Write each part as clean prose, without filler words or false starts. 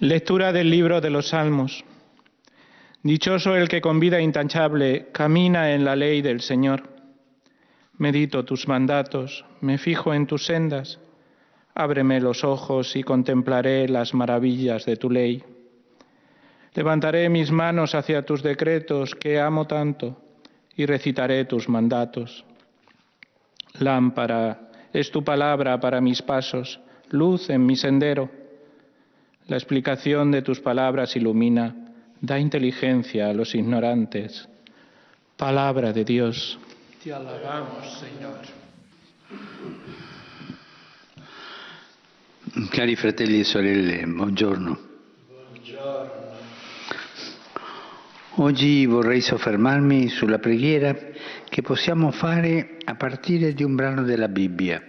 Lectura del libro de los Salmos. Dichoso el que con vida intachable camina en la ley del Señor. Medito tus mandatos, me fijo en tus sendas. Ábreme los ojos y contemplaré las maravillas de tu ley. Levantaré mis manos hacia tus decretos que amo tanto y recitaré tus mandatos. Lámpara es tu palabra para mis pasos, luz en mi sendero. La explicación de tus palabras ilumina, da inteligencia a los ignorantes. Palabra de Dios. Te alabamos, Señor. Cari fratelli e sorelle, buongiorno. Buongiorno. Oggi vorrei soffermarmi sulla preghiera che possiamo fare a partire di un brano della Bibbia.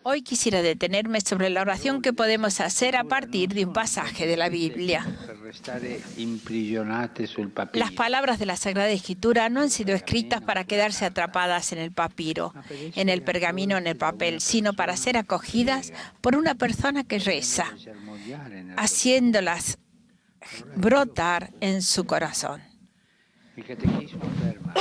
Hoy quisiera detenerme sobre la oración que podemos hacer a partir de un pasaje de la Biblia. Per restare imprigionate sul papiro. Las palabras de la Sagrada Escritura no han sido escritas para quedarse atrapadas en el papiro, en el pergamino, en el papel, sino para ser acogidas por una persona que reza, haciéndolas brotar en su corazón. Il Catechismo afferma.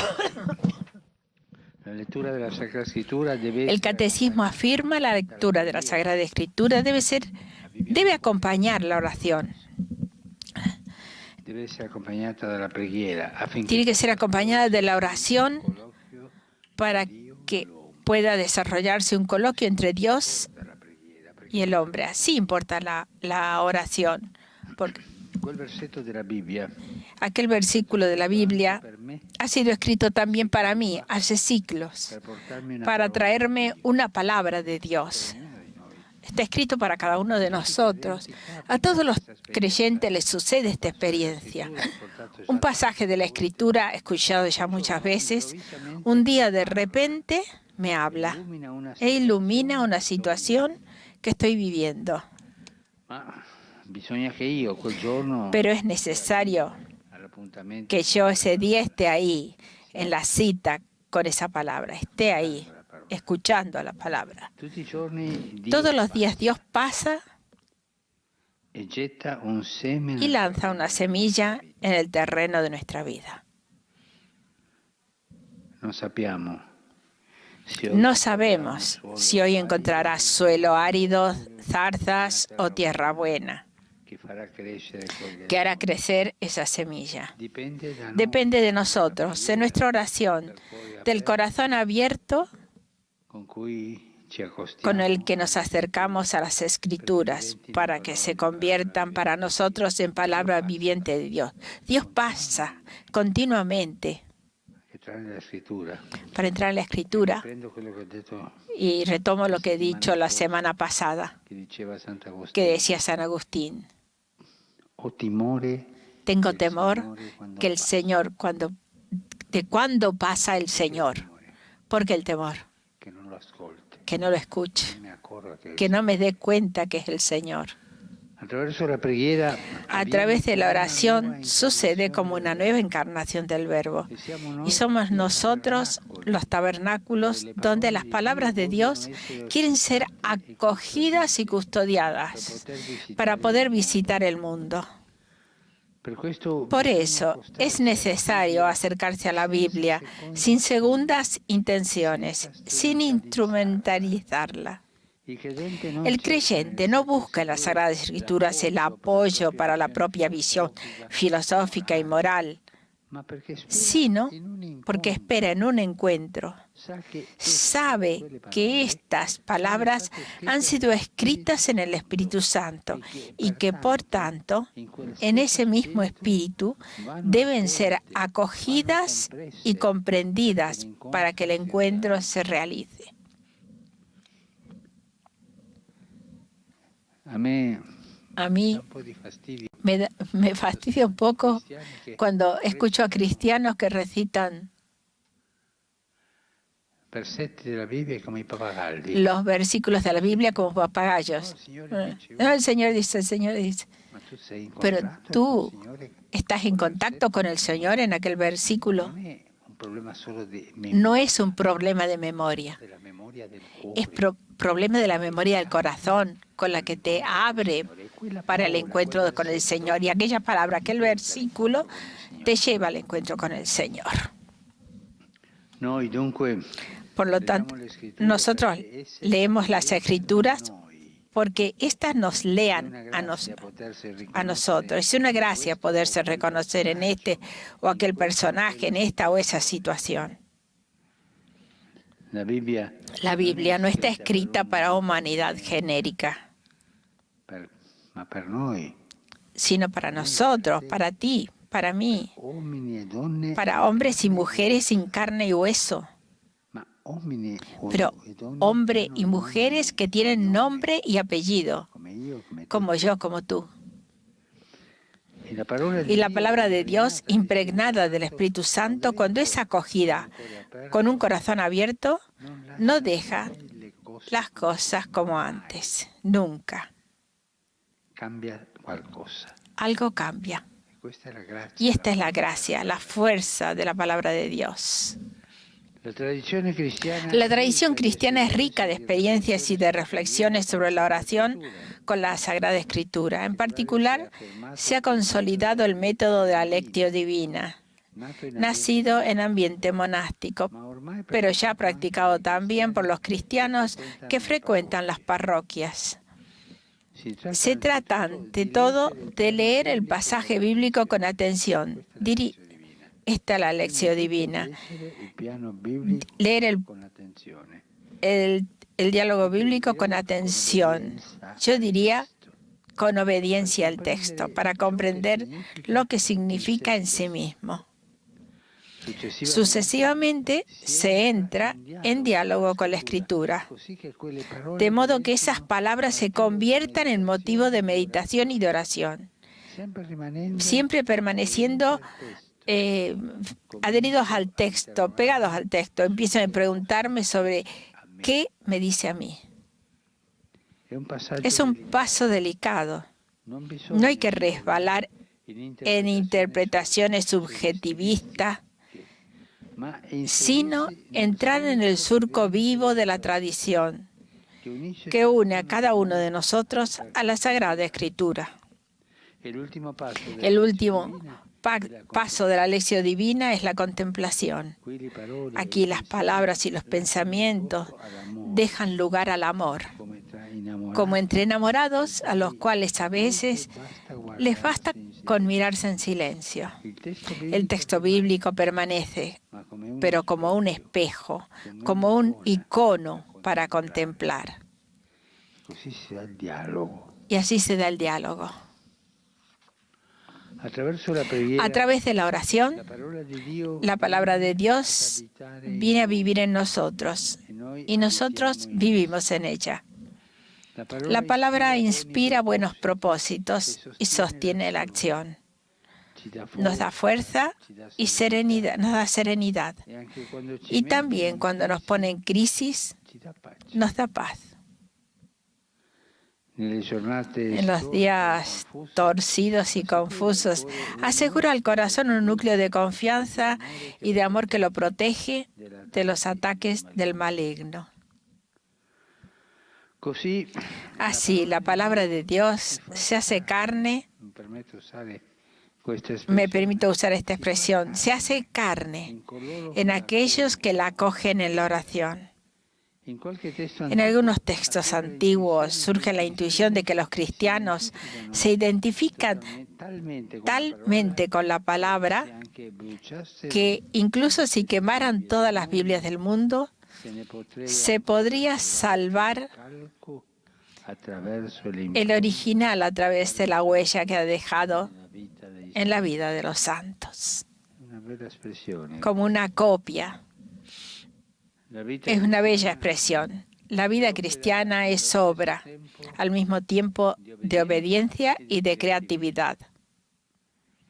La lectura de la Sacra Escritura deve El catecismo afirma la lectura de la Sagrada Escritura debe acompañar la oración. deve essere accompagnata dalla preghiera affinché Tiene que ser acompañada de la oración para que pueda desarrollarse un coloquio entre Dios y el hombre. Así importa la oración. Porque quel versetto della Bibbia aquel versículo de la Biblia per me ha sido escrito también para mí hace siglos, per portarmi una para parola traerme una palabra de Dios. Está escrito para cada uno de nosotros. A todos los creyentes les sucede esta experiencia. Un pasaje de la Escritura, escuchado ya muchas veces, un día de repente me habla illumina una e ilumina una situación que estoy viviendo. ma bisogna che io quel giorno Pero es necesario all'appuntamento que yo ese día esté ahí, en la cita con esa palabra, esté ahí, escuchando a la palabra. tutti i giorni Dio Todos los días Dios pasa e getta un seme y lanza una semilla en el terreno de nuestra vida. non sappiamo se No sabemos si hoy encontrarás suelo árido, zarzas o tierra buena che farà crescere quel que hará crecer esa semilla. dipende da noi, Depende de nosotros, de nuestra oración, del corazón abierto con cui ci accostiamo con el que nos acercamos a las Escrituras para que se conviertan para nosotros en palabra viviente de Dios. Dios pasa continuamente entrare nella scrittura. para entrar en la Escritura. Prendo quello che ho detto Y retomo lo que he dicho la semana pasada, che diceva Sant'Agostino. que decía San Agustín. Ho timore Tengo temor que el Señor, cuando pasa el Señor, porque el temor, che non lo ascolti, que no lo escuche, me accorga que no me dé cuenta que es el Señor. attraverso la preghiera A través de la oración sucede como una nueva encarnación del Verbo. Y somos nosotros los tabernáculos donde las palabras de Dios quieren ser acogidas y custodiadas para poder visitar el mundo. per questo Por eso es necesario acercarse a la Biblia sin segundas intenciones, sin instrumentalizarla. il credente non El creyente no busca en las Sagradas Escrituras el apoyo para la propia visión filosófica y moral, ma perché spera sino in un incontro, porque espera en un encuentro. sa che Sabe que estas palabras han sido escritas en el Espíritu Santo y que, por tanto, en ese mismo Espíritu deben ser acogidas y comprendidas para que el encuentro se realice. a me A mí dà un po' di fastidio me fastidia un poco cuando escucho a cristianos que recitan versetti della Bibbia come i pappagalli. los versículos de la Biblia como papagayos. No, el Señor dice, Ma tu sei in pero contatto tú con il Signore? estás en contacto con el Señor en aquel versículo. A me un no es un problema de memoria, es problema de la memoria del corazón, con la que te abre para el encuentro con el Señor. Y aquella palabra, aquel versículo, te lleva al encuentro con el Señor. Por lo tanto, nosotros leemos las Escrituras porque éstas nos lean a nosotros. Es una gracia poderse reconocer en este o aquel personaje, en esta o esa situación. La Biblia no está escrita para humanidad genérica, sino para nosotros, para ti, para mí, para hombres y mujeres sin carne y hueso. Pero hombres y mujeres que tienen nombre y apellido, como yo, como tú. Y la palabra de Dios, impregnada del Espíritu Santo, cuando es acogida con un corazón abierto, no deja las cosas como antes, nunca. Algo cambia. Y esta es la gracia, la fuerza de la palabra de Dios. La tradición cristiana es rica de experiencias y de reflexiones sobre la oración con la Sagrada Escritura. En particular, se ha consolidado el método de la Lectio Divina, nacido en ambiente monástico, pero ya practicado también por los cristianos que frecuentan las parroquias. Se trata, ante todo, de leer el pasaje bíblico con atención. Esta es la Lectio Divina. Leer el diálogo bíblico con atención. Yo diría con obediencia al texto, para comprender lo que significa en sí mismo. Sucesivamente se entra en diálogo con la Escritura, de modo que esas palabras se conviertan en motivo de meditación y de oración, siempre permaneciendo adheridos al texto, pegados al texto. Empiezan a preguntarme sobre qué me dice a mí. Es un paso delicado. No hay que resbalar en interpretaciones subjetivistas, sino entrar en el surco vivo de la tradición que une a cada uno de nosotros a la Sagrada Escritura. El último paso de la Lectio Divina es la contemplación. Aquí las palabras y los pensamientos dejan lugar al amor, como entre enamorados a los cuales a veces les basta con mirarse en silencio. El texto bíblico permanece, pero como un espejo, como un icono para contemplar. Y así se da el diálogo. A través de la oración, la palabra de Dios viene a vivir en nosotros y nosotros vivimos en ella. La palabra inspira buenos propósitos y sostiene la acción. Nos da fuerza y serenidad, nos da serenidad. Y también cuando nos pone en crisis, nos da paz. En los días torcidos y confusos, asegura al corazón un núcleo de confianza y de amor que lo protege de los ataques del maligno. Así, la palabra de Dios se hace carne. Me permito usar esta expresión. Se hace carne en aquellos que la acogen en la oración. En algunos textos antiguos surge la intuición de que los cristianos se identifican talmente con la palabra que incluso si quemaran todas las Biblias del mundo, se podría salvar el original a través de la huella que ha dejado en la vida de los santos, como una copia. Es una bella expresión. La vida cristiana es obra, al mismo tiempo de obediencia y de creatividad.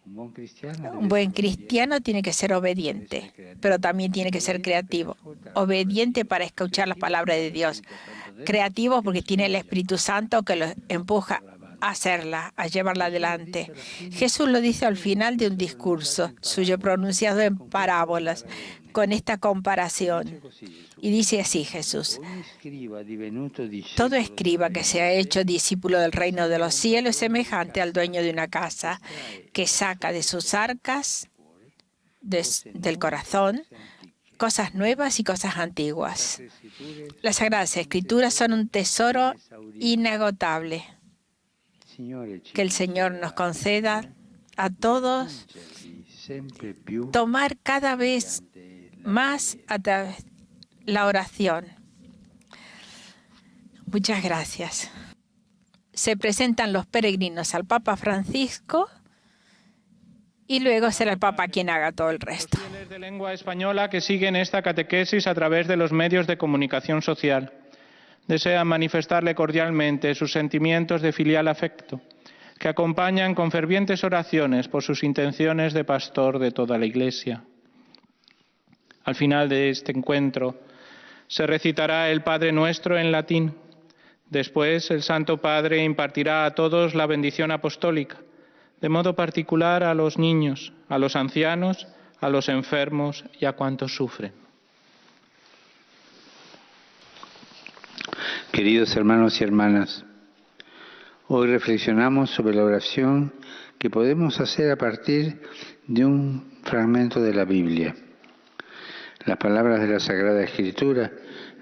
Un buen cristiano tiene que ser obediente, pero también tiene que ser creativo. Obediente para escuchar la palabra de Dios. Creativo porque tiene el Espíritu Santo que lo empuja hacerla, a llevarla adelante. Jesús lo dice al final de un discurso suyo pronunciado en parábolas, con esta comparación. Y dice así Jesús: todo escriba que se ha hecho discípulo del reino de los cielos es semejante al dueño de una casa que saca de sus arcas, del corazón, cosas nuevas y cosas antiguas. Las Sagradas Escrituras son un tesoro inagotable que el Señor nos conceda a todos tomar cada vez más a través de la oración. Muchas gracias. Se presentan los peregrinos al Papa Francisco y luego será el Papa quien haga todo el resto. Los fieles de lengua española que siguen esta catequesis a través de los medios de comunicación social desean manifestarle cordialmente sus sentimientos de filial afecto, que acompañan con fervientes oraciones por sus intenciones de pastor de toda la Iglesia. Al final de este encuentro se recitará el Padre Nuestro en latín. Después el Santo Padre impartirá a todos la bendición apostólica, de modo particular a los niños, a los ancianos, a los enfermos y a cuantos sufren. Queridos hermanos y hermanas, hoy reflexionamos sobre la oración que podemos hacer a partir de un fragmento de la Biblia. Las palabras de la Sagrada Escritura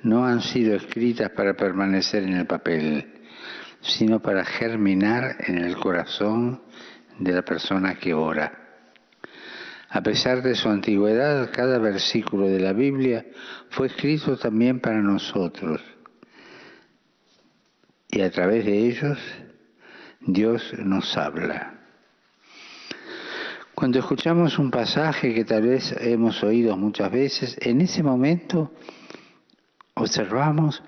no han sido escritas para permanecer en el papel, sino para germinar en el corazón de la persona que ora. A pesar de su antigüedad, cada versículo de la Biblia fue escrito también para nosotros. Y a través de ellos, Dios nos habla. Cuando escuchamos un pasaje que tal vez hemos oído muchas veces, en ese momento observamos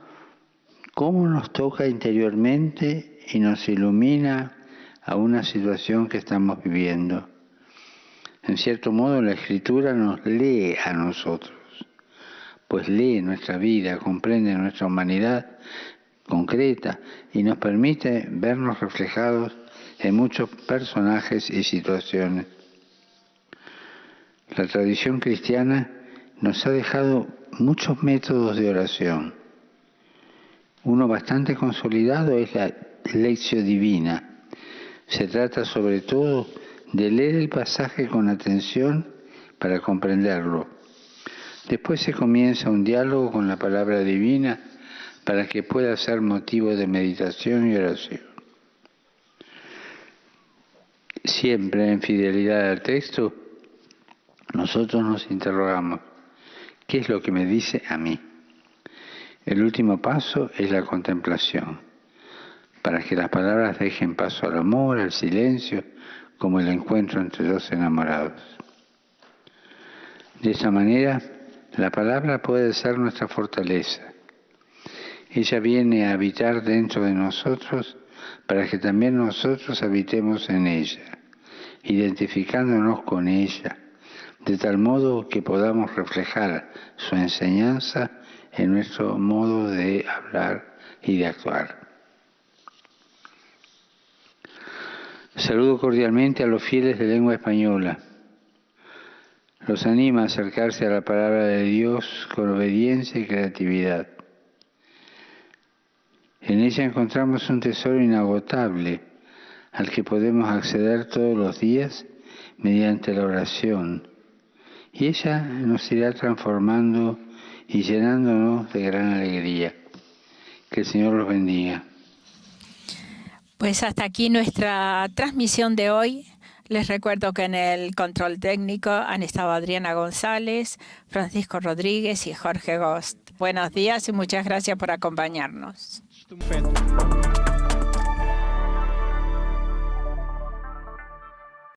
cómo nos toca interiormente y nos ilumina a una situación que estamos viviendo. En cierto modo, la Escritura nos lee a nosotros, pues lee nuestra vida, comprende nuestra humanidad concreta y nos permite vernos reflejados en muchos personajes y situaciones. La tradición cristiana nos ha dejado muchos métodos de oración. Uno bastante consolidado es la Lectio Divina. Se trata sobre todo de leer el pasaje con atención para comprenderlo. Después se comienza un diálogo con la palabra divina para que pueda ser motivo de meditación y oración. Siempre en fidelidad al texto, nosotros nos interrogamos, ¿qué es lo que me dice a mí? El último paso es la contemplación, para que las palabras dejen paso al amor, al silencio, como el encuentro entre dos enamorados. De esta manera, la palabra puede ser nuestra fortaleza. Ella viene a habitar dentro de nosotros para que también nosotros habitemos en ella, identificándonos con ella, de tal modo que podamos reflejar su enseñanza en nuestro modo de hablar y de actuar. Saludo cordialmente a los fieles de lengua española. Los animo a acercarse a la palabra de Dios con obediencia y creatividad. En ella encontramos un tesoro inagotable al que podemos acceder todos los días mediante la oración. Y ella nos irá transformando y llenándonos de gran alegría. Que el Señor los bendiga. Pues hasta aquí nuestra transmisión de hoy. Les recuerdo que en el control técnico han estado Adriana González, Francisco Rodríguez y Jorge Gost. Buenos días y muchas gracias por acompañarnos. Stupendo.